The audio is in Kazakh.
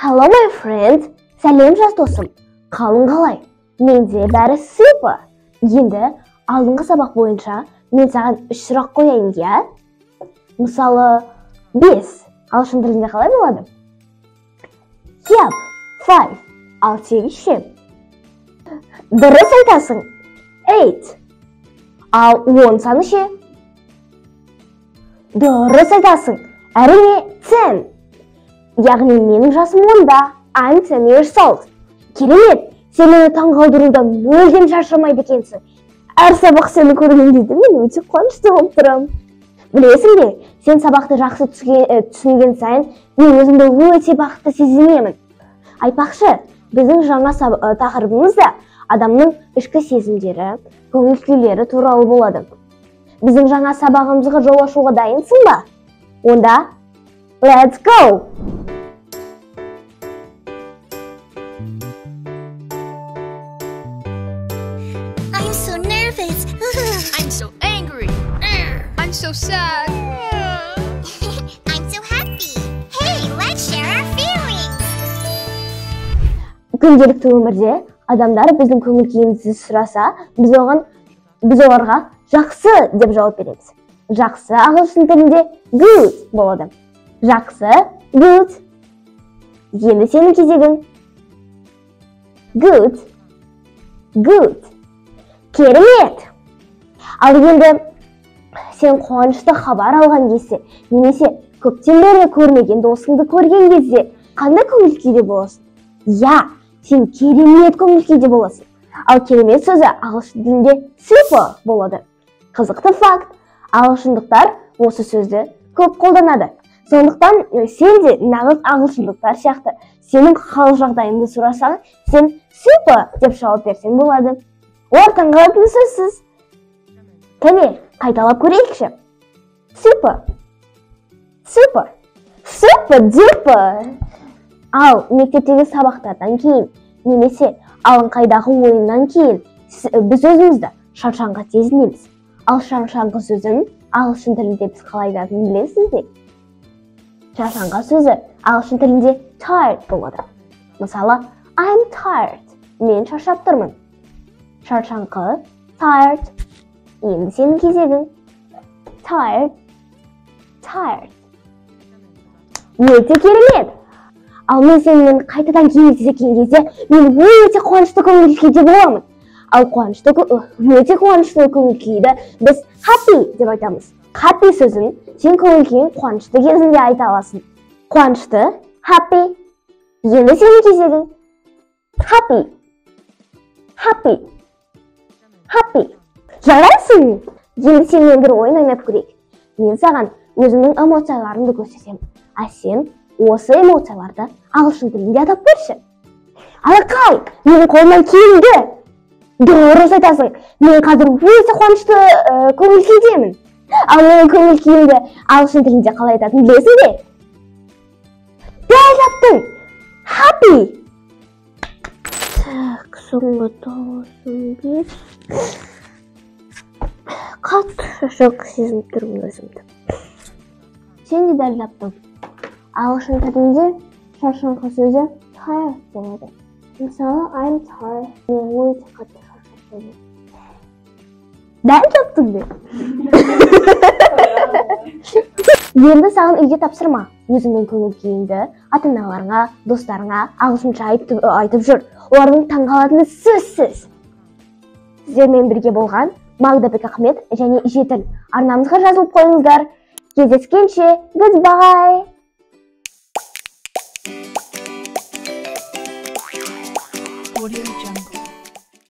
Hello my friend. Сәлем жас досым. Қалың қалай? Менде бәрі super. Енді алдыңғы сабақ бойынша мен саған 3 сұрақ қояйын, иә? Мысалы, 5 ағылшын тілінде қалай болады? Yep, 5. Ал 8 ше? Дұрыс айтасың. 8. Ал 10 саны ше? Дұрыс айтасың. Әрине 10. Яғни менің жасым 10-да. I'm 10 years old. Керемет, сен мені таңғалдыруда мүлдем шаршамайды екенсің. Әр сабақ сені көргенде мен өте қуанышты болып тұрамын. Білесің бе, сен сабақты жақсы түсінген сайын мен өзімді өте бақытты сезінемін. Айтпақшы, біздің жаңа тақырыбымызда адамның ішкі сезімдері, көңіл күйлері туралы болады. Біздің жаңа сабағымызға жол ашуға дайынсың ба? Онда, let's go! I'm so nervous. I'm so angry. I'm so sad. I'm so happy. Hey, let's share our feelings. Күнделікті өмірде адамдар біздің көңіл күйімізді сұраса, біз оларға жақсы деп жауап береміз. Жақсы ағылшын тілінде good болады. Жақсы, good. Енді сенің кезегің. Good. Good. Керемет. Ал енді сен қуанышты хабар алған кезде, немесе көптен бері көрмеген досыңды көрген кезде, қандай көңіл күйде боласың? Я, сен керемет көңіл күйде боласың. Ал керемет сөзі ағылшын тілінде super болады. Қызықты факт, ағылшындықтар осы сөзді көп қолданады. Сондықтан сен де нағыз ағылшындықтар сияқты сенің хал жағдайыңды сұрасаң, сен super деп жауап берсең болады. Ортан қалатын сөзсіз. Кәне, қайталап көрейікші. Super. Super. Super duper. Ал мектептегі сабақтардан кейін, немесе алаңқайдағы ойыннан кейін біз өзімізді шаршаңға сезінеміз. Ал шаршаңғы сөзін ағылшын тілінде біз қалай айтатынын білесіз бе? Шаршаңғы сөзі ағылшын тілінде tired болады. Мысалы, I'm tired. Мен шаршап тұрмын. Шаршаңқы tired. Енді сенің кезегің. Tired. Tired. Өте керемет. Ал мен сенімен қайтадан кездескен кезде мен өте қуанышты көңіл күйде боламын. Ал өте қуанышты көңіл күйді біз happy деп айтамыз. Happy сөзін сен көңіл күйін қуанышты кезінде айта аласың. Қуанышты, happy. Енді сенің кезегің. Happy. Happy. Happy. Жарайсың. Енді сенмен бір ойын ойнап көрейік. Мен саған өзімнің эмоцияларымды көрсетемін. А сен осы эмоцияларды ағылшын тілінде атап көрші. Алақай, менің қолымнан келді. Дұрыс айтасың. Мен қазір өте қуанышты көңіл күйдемін. Ал менің көңіл күйімді ағылшын тілінде қалай айтатынын білесің бе? Дәл таптың. Happy. Так, соңғы 95. Қатты шаршаңқы сезініп тұрмын өзімді. Сен де дәл таптың. Ағылшын тілінде шаршаңқы сөзі tired болады. Мысалы, I'm tired. Мен өте қатты шаршап тұрмын. Дәл таптың бе? Енді саған үйге тапсырма. Өзіңнің көңіл күйіңді ата-аналарыңа, достарыңа ағылшынша айтып жүр. Олардың таңғалатыны сөзсіз. Сіздермен бірге болған Магдабек Ахмет және Жетіл. Арнамызға жазылып қойыңыздар. Кездескенше, goodbye! Audio Jungle.